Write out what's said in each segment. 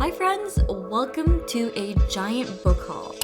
Hi friends, welcome to a giant book haul.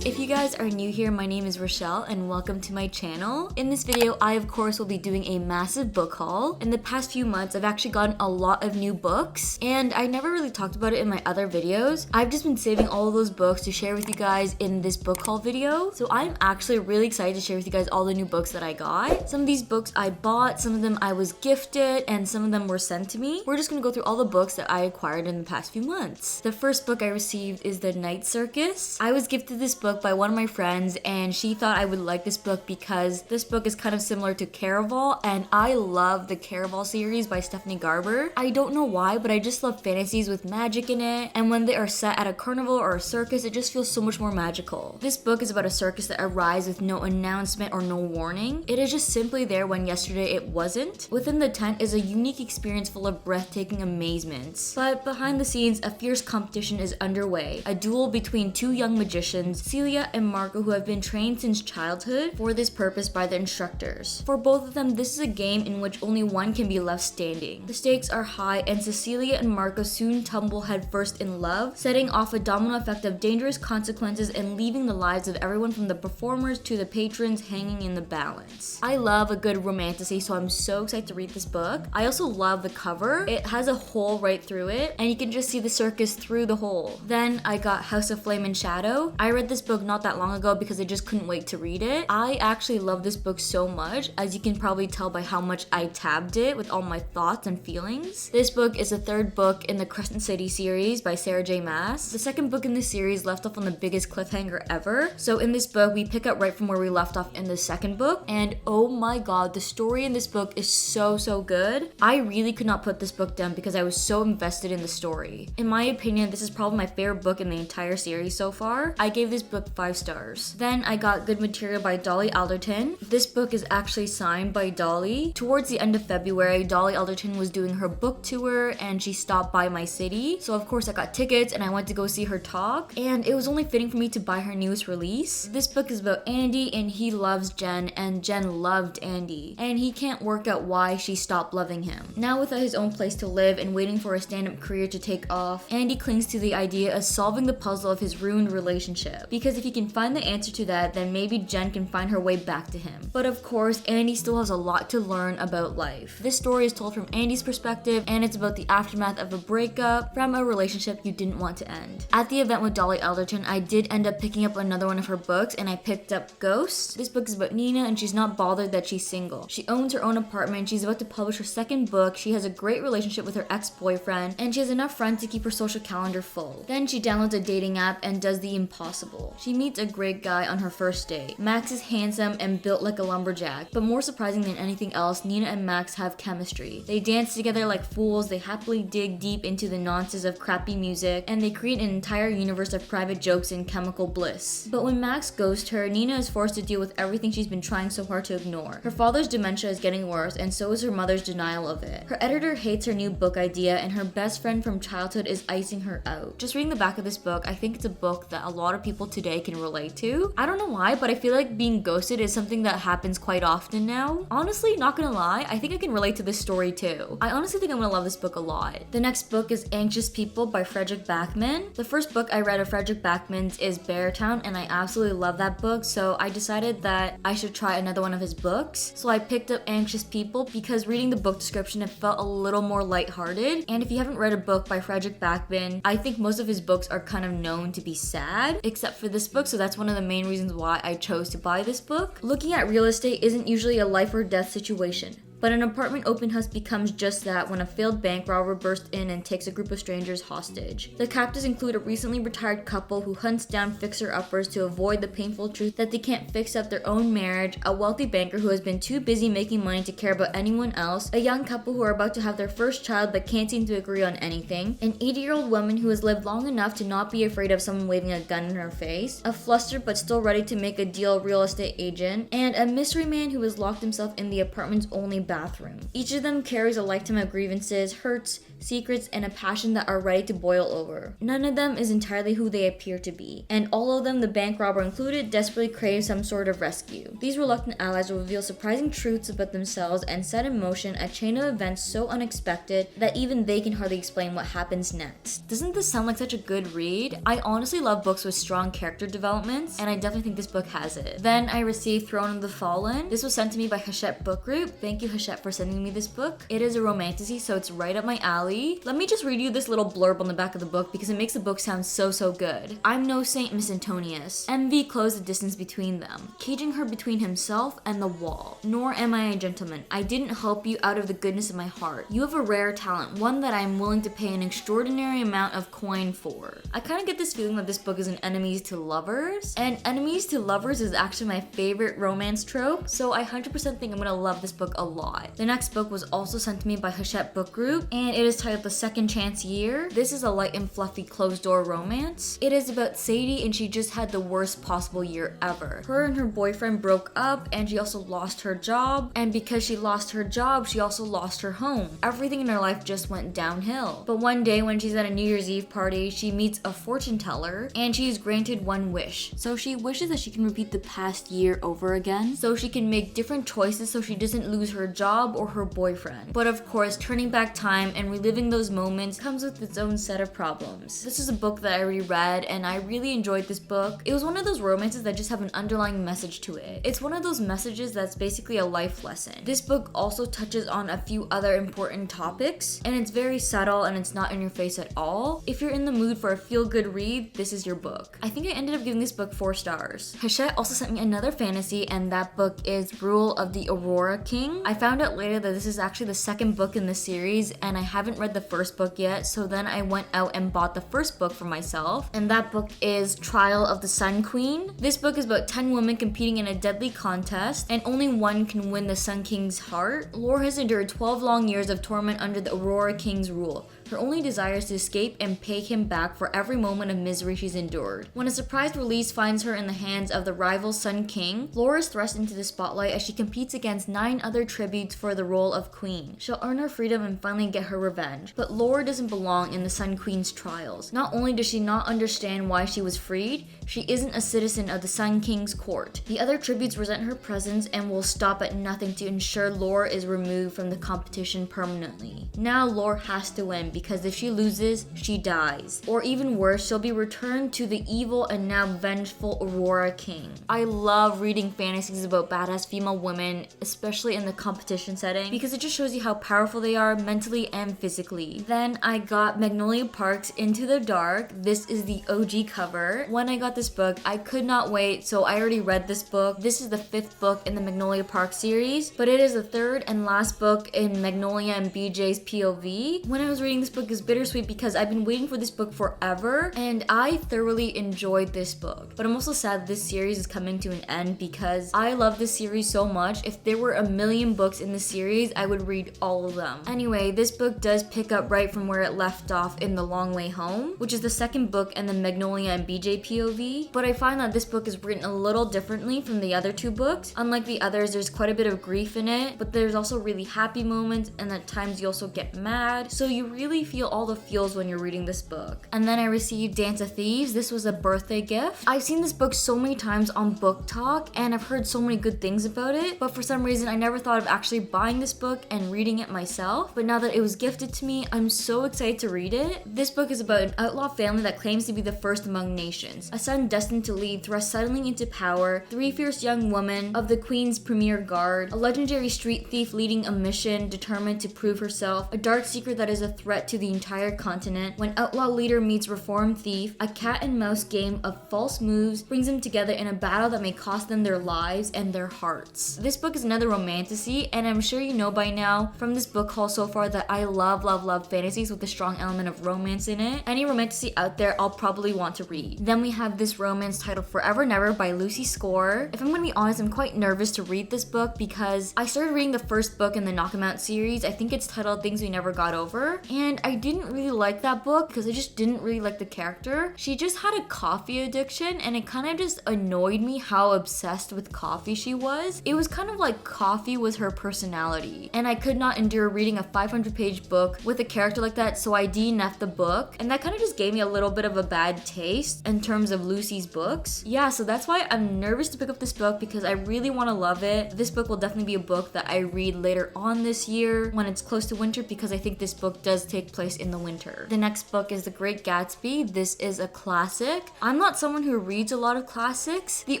If you guys are new here, my name is Rachelle and welcome to my channel. In this video, I of course will be doing a massive book haul. In the past few months, I've actually gotten a lot of new books and I never really talked about it in my other videos. I've just been saving all of those books to share with you guys in this book haul video. So I'm actually really excited to share with you guys all the new books that I got. Some of these books I bought, some of them I was gifted, and some of them were sent to me. We're just gonna go through all the books that I acquired in the past few months. The first book I received is The Night Circus. I was gifted this book by one of my friends and she thought I would like this book because this book is kind of similar to Caraval and I love the Caraval series by Stephanie Garber. I don't know why, but I just love fantasies with magic in it, and when they are set at a carnival or a circus, it just feels so much more magical. This book is about a circus that arrives with no announcement or no warning. It is just simply there when yesterday it wasn't. Within the tent is a unique experience full of breathtaking amazements. But behind the scenes, a fierce competition is underway. A duel between two young magicians, Celia and Marco, who have been trained since childhood for this purpose by the instructors. For both of them, this is a game in which only one can be left standing. The stakes are high and Cecilia and Marco soon tumble headfirst in love, setting off a domino effect of dangerous consequences and leaving the lives of everyone from the performers to the patrons hanging in the balance. I love a good romantasy, so I'm so excited to read this book. I also love the cover. It has a hole right through it and you can just see the circus through the hole. Then I got House of Flame and Shadow. I read this book not that long ago because I just couldn't wait to read it. I actually love this book so much, as you can probably tell by how much I tabbed it with all my thoughts and feelings. This book is the third book in the Crescent City series by Sarah J. Maas. The second book in this series left off on the biggest cliffhanger ever. So in this book, we pick up right from where we left off in the second book, and oh my god, the story in this book is so good. I really could not put this book down because I was so invested in the story. In my opinion, this is probably my favorite book in the entire series so far. I gave this book 5 stars. Then I got Good Material by Dolly Alderton. This book is actually signed by Dolly. Towards the end of February, Dolly Alderton was doing her book tour and she stopped by my city. So of course I got tickets and I went to go see her talk, and it was only fitting for me to buy her newest release. This book is about Andy and he loves Jen and Jen loved Andy, and he can't work out why she stopped loving him. Now without his own place to live and waiting for a stand-up career to take off, Andy clings to the idea of solving the puzzle of his ruined relationship, because if he can find the answer to that, then maybe Jen can find her way back to him. But of course, Andy still has a lot to learn about life. This story is told from Andy's perspective, and it's about the aftermath of a breakup from a relationship you didn't want to end. At the event with Dolly Alderton, I did end up picking up another one of her books, and I picked up Ghost. This book is about Nina, and she's not bothered that she's single. She owns her own apartment, she's about to publish her second book, she has a great relationship with her ex-boyfriend, and she has enough friends to keep her social calendar full. Then she downloads a dating app and does the impossible. She meets a great guy on her first date. Max is handsome and built like a lumberjack, but more surprising than anything else, Nina and Max have chemistry. They dance together like fools, they happily dig deep into the nonsense of crappy music, and they create an entire universe of private jokes and chemical bliss. But when Max ghosts her, Nina is forced to deal with everything she's been trying so hard to ignore. Her father's dementia is getting worse, and so is her mother's denial of it. Her editor hates her new book idea, and her best friend from childhood is icing her out. Just reading the back of this book, I think it's a book that a lot of people today can relate to. I don't know why, but I feel like being ghosted is something that happens quite often now. Honestly, not gonna lie, I think I can relate to this story too. I honestly think I'm gonna love this book a lot. The next book is Anxious People by Frederick Backman. The first book I read of Frederick Backman's is Beartown, and I absolutely love that book, so I decided that I should try another one of his books. So I picked up Anxious People because reading the book description, it felt a little more lighthearted. And if you haven't read a book by Frederick Backman, I think most of his books are kind of known to be sad, except for this book, so that's one of the main reasons why I chose to buy this book. Looking at real estate isn't usually a life or death situation. But an apartment open house becomes just that when a failed bank robber bursts in and takes a group of strangers hostage. The captives include a recently retired couple who hunts down fixer-uppers to avoid the painful truth that they can't fix up their own marriage, a wealthy banker who has been too busy making money to care about anyone else, a young couple who are about to have their first child but can't seem to agree on anything, an 80-year-old woman who has lived long enough to not be afraid of someone waving a gun in her face, a flustered but still ready to make a deal real estate agent, and a mystery man who has locked himself in the apartment's only bathroom. Each of them carries a lifetime of grievances, hurts, secrets, and a passion that are ready to boil over. None of them is entirely who they appear to be, and all of them, the bank robber included, desperately crave some sort of rescue. These reluctant allies will reveal surprising truths about themselves and set in motion a chain of events so unexpected that even they can hardly explain what happens next. Doesn't this sound like such a good read? I honestly love books with strong character developments, and I definitely think this book has it. Then I received Throne of the Fallen. This was sent to me by Hachette Book Group. Thank you, Hachette, for sending me this book. It is a romantasy, so it's right up my alley. Let me just read you this little blurb on the back of the book because it makes the book sound so good. I'm no saint, Miss Antonius. Envy closed the distance between them, caging her between himself and the wall. Nor am I a gentleman. I didn't help you out of the goodness of my heart. You have a rare talent, one that I am willing to pay an extraordinary amount of coin for. I kind of get this feeling that this book is an enemies to lovers, and enemies to lovers is actually my favorite romance trope, so I 100% think I'm gonna love this book a lot. The next book was also sent to me by Hachette Book Group, and it is titled The Second Chance Year. This is a light and fluffy closed-door romance. It is about Sadie, and she just had the worst possible year ever. Her and her boyfriend broke up, and she also lost her job, and because she lost her job, she also lost her home. Everything in her life just went downhill. But one day when she's at a New Year's Eve party, she meets a fortune teller, and she is granted one wish. So she wishes that she can repeat the past year over again, so she can make different choices so she doesn't lose her job or her boyfriend. But of course, turning back time and reliving those moments comes with its own set of problems. This is a book that I already read, and I really enjoyed this book. It was one of those romances that just have an underlying message to it. It's one of those messages that's basically a life lesson. This book also touches on a few other important topics, and it's very subtle and it's not in your face at all. If you're in the mood for a feel-good read, this is your book. I think I ended up giving this book 4 stars. Hachette also sent me another fantasy, and that book is Rule of the Aurora King. I found out later that this is actually the second book in the series, and I haven't read the first book yet, so then I went out and bought the first book for myself, and that book is Trial of the Sun Queen. This book is about 10 women competing in a deadly contest, and only one can win the Sun King's heart. Laura has endured 12 long years of torment under the Aurora King's rule. Her only desire is to escape and pay him back for every moment of misery she's endured. When a surprise release finds her in the hands of the rival Sun King, Laura is thrust into the spotlight as she competes against 9 other tributes for the role of queen. She'll earn her freedom and finally get her revenge. But Laura doesn't belong in the Sun Queen's trials. Not only does she not understand why she was freed, she isn't a citizen of the Sun King's court. The other tributes resent her presence and will stop at nothing to ensure Laura is removed from the competition permanently. Now Laura has to win because if she loses, she dies. Or even worse, she'll be returned to the evil and now vengeful Aurora King. I love reading fantasies about badass female women, especially in the competition setting, because it just shows you how powerful they are mentally and physically. Then I got Magnolia Park's Into the Dark. This is the OG cover. When I got this book, I could not wait, so I already read this book. This is the 5th book in the Magnolia Park series, but it is the 3rd and last book in Magnolia and BJ's POV. When I was reading this book, is bittersweet because I've been waiting for this book forever, and I thoroughly enjoyed this book. But I'm also sad this series is coming to an end because I love this series so much. If there were a million books in the series, I would read all of them. Anyway, this book does pick up right from where it left off in The Long Way Home, which is the 2nd book in the Magnolia and BJ POV. But I find that this book is written a little differently from the other 2 books. Unlike the others, there's quite a bit of grief in it, but there's also really happy moments, and at times you also get mad. So you really feel all the feels when you're reading this book. And then I received Dance of Thieves. This was a birthday gift. I've seen this book so many times on Book Talk, and I've heard so many good things about it, but for some reason I never thought of actually buying this book and reading it myself. But now that it was gifted to me, I'm so excited to read it. This book is about an outlaw family that claims to be the first among nations. A son destined to lead thrust suddenly into power, 3 fierce young women of the Queen's premier guard, a legendary street thief leading a mission determined to prove herself, a dark secret that is a threat to the entire continent. When outlaw leader meets reformed thief, a cat and mouse game of false moves brings them together in a battle that may cost them their lives and their hearts. This book is another romantasy, and I'm sure you know by now from this book haul so far that I love fantasies with a strong element of romance in it. Any romantasy out there I'll probably want to read. Then we have this romance titled Forever Never by Lucy Score. If I'm gonna be honest, I'm quite nervous to read this book because I started reading the first book in the Knock 'Em Out series. I think it's titled Things We Never Got Over, and and I didn't really like that book because I just didn't really like the character. She just had a coffee addiction, and it kind of just annoyed me how obsessed with coffee she was. It was kind of like coffee was her personality, and I could not endure reading a 500-page book with a character like that, so I DNF'd the book, and that kind of just gave me a little bit of a bad taste in terms of Lucy's books. Yeah, so that's why I'm nervous to pick up this book because I really want to love it. This book will definitely be a book that I read later on this year when it's close to winter, because I think this book does take place in the winter. The next book is The Great Gatsby. This is a classic. I'm not someone who reads a lot of classics. The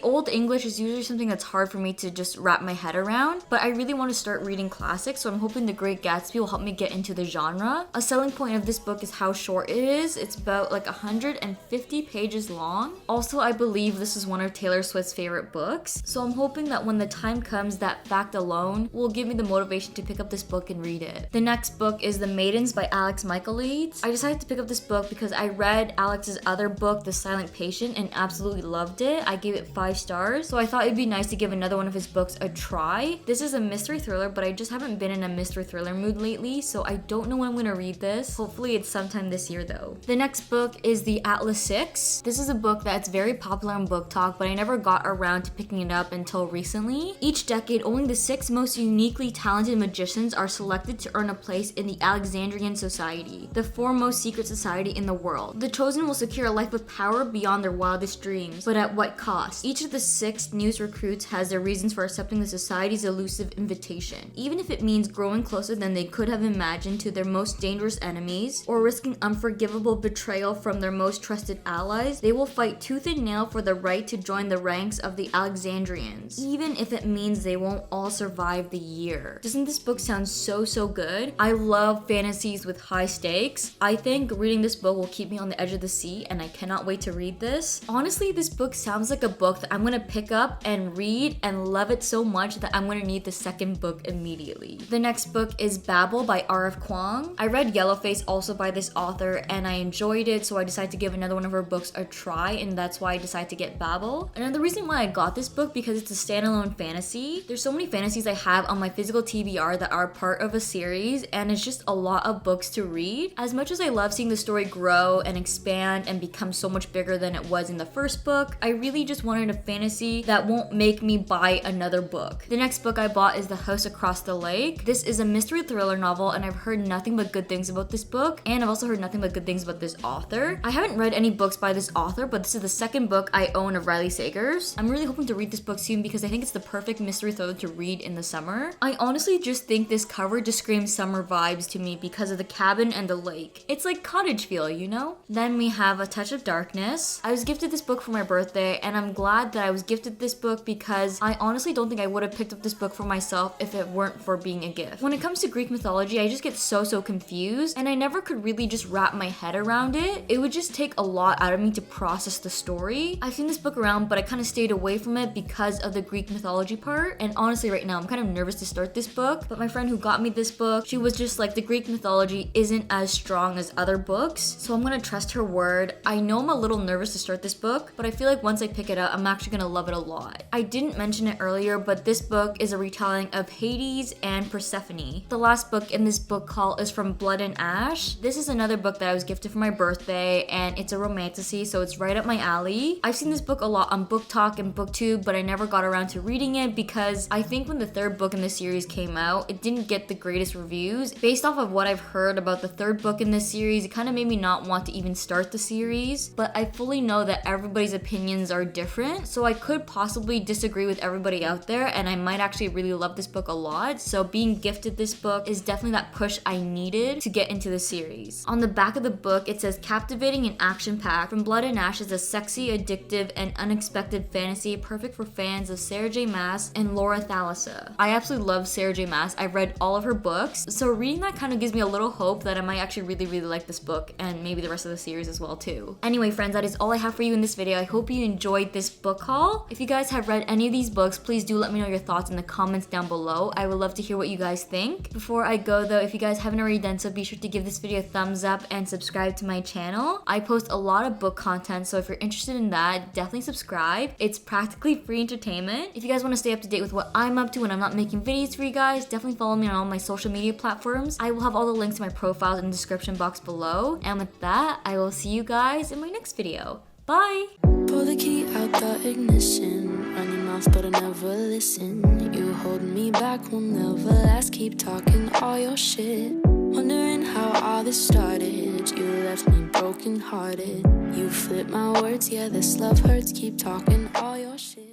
Old English is usually something that's hard for me to just wrap my head around, but I really want to start reading classics, so I'm hoping The Great Gatsby will help me get into the genre. A selling point of this book is how short it is. It's about like 150 pages long. Also, I believe this is one of Taylor Swift's favorite books, so I'm hoping that when the time comes, that fact alone will give me the motivation to pick up this book and read it. The next book is The Maidens by Alex Michaelides. I decided to pick up this book because I read Alex's other book, The Silent Patient, and absolutely loved it. I gave it 5 stars, so I thought it'd be nice to give another one of his books a try. This is a mystery thriller, but I just haven't been in a mystery thriller mood lately, so I don't know when I'm gonna read this. Hopefully it's sometime this year though. The next book is The Atlas Six. This is a book that's very popular in book talk, but I never got around to picking it up until recently. Each decade, only the 6 most uniquely talented magicians are selected to earn a place in the Alexandrian Society, the foremost secret society in the world. The chosen will secure a life of power beyond their wildest dreams, but at what cost? Each of the 6 newest recruits has their reasons for accepting the society's elusive invitation, even if it means growing closer than they could have imagined to their most dangerous enemies, or risking unforgivable betrayal from their most trusted allies. They will fight tooth and nail for the right to join the ranks of the Alexandrians, even if it means they won't all survive the year. Doesn't this book sound so good? I love fantasies with high stakes. I think reading this book will keep me on the edge of the seat, and I cannot wait to read this. Honestly, this book sounds like a book that I'm gonna pick up and read and love it so much that I'm gonna need the second book immediately. The next book is Babble by R.F. Kuang. I read Yellowface also by this author, and I enjoyed it, so I decided to give another one of her books a try, and that's why I decided to get Babble. Another reason why I got this book, because it's a standalone fantasy. There's so many fantasies I have on my physical TBR that are part of a series, and it's just a lot of books to read. As much as I love seeing the story grow and expand and become so much bigger than it was in the first book, I really just wanted a fantasy that won't make me buy another book. The next book I bought is The House Across the Lake. This is a mystery thriller novel, and I've heard nothing but good things about this book, and I've also heard nothing but good things about this author. I haven't read any books by this author, but this is the second book I own of Riley Sager's. I'm really hoping to read this book soon because I think it's the perfect mystery thriller to read in the summer. I honestly just think this cover just screams summer vibes to me because of the cabin and the lake. It's like cottage feel, you know? Then we have A Touch of Darkness. I was gifted this book for my birthday, and I'm glad that I was gifted this book because I honestly don't think I would have picked up this book for myself if it weren't for being a gift. When it comes to Greek mythology, I just get so confused, and I never could really just wrap my head around it. It would just take a lot out of me to process the story. I've seen this book around, but I kind of stayed away from it because of the Greek mythology part, and honestly right now I'm kind of nervous to start this book, but my friend who got me this book, she was just like, the Greek mythology isn't as strong as other books, so I'm gonna trust her word. I know I'm a little nervous to start this book, but I feel like once I pick it up, I'm actually gonna love it a lot. I didn't mention it earlier, but this book is a retelling of Hades and Persephone. The last book in this book haul is From Blood and Ash. This is another book that I was gifted for my birthday, and it's a romantasy, so it's right up my alley. I've seen this book a lot on Book Talk and BookTube, but I never got around to reading it because I think when the 3rd book in the series came out, it didn't get the greatest reviews. Based off of what I've heard about the 3rd book in this series, it kind of made me not want to even start the series, but I fully know that everybody's opinions are different, so I could possibly disagree with everybody out there, and I might actually really love this book a lot, so being gifted this book is definitely that push I needed to get into the series. On the back of the book, it says captivating and action-packed. From Blood and Ash is a sexy, addictive, and unexpected fantasy perfect for fans of Sarah J. Maas and Laura Thalassa. I absolutely love Sarah J. Maas. I've read all of her books, so reading that kind of gives me a little hope that I might actually really like this book, and maybe the rest of the series as well too. Anyway friends, that is all I have for you in this video. I hope you enjoyed this book haul. If you guys have read any of these books, please do let me know your thoughts in the comments down below. I would love to hear what you guys think. Before I go though, if you guys haven't already done so, be sure to give this video a thumbs up and subscribe to my channel. I post a lot of book content, so if you're interested in that, definitely subscribe. It's practically free entertainment. If you guys want to stay up to date with what I'm up to when I'm not making videos for you guys, definitely follow me on all my social media platforms. I will have all the links to my profiles in the description box below. And with that, I will see you guys in my next video. Bye! Pull the key out the ignition. Run your mouth but I never listen. You hold me back, will never last. Keep talking all your shit. Wondering how all this started. You left me broken hearted. You flip my words, yeah, this love hurts. Keep talking all your shit.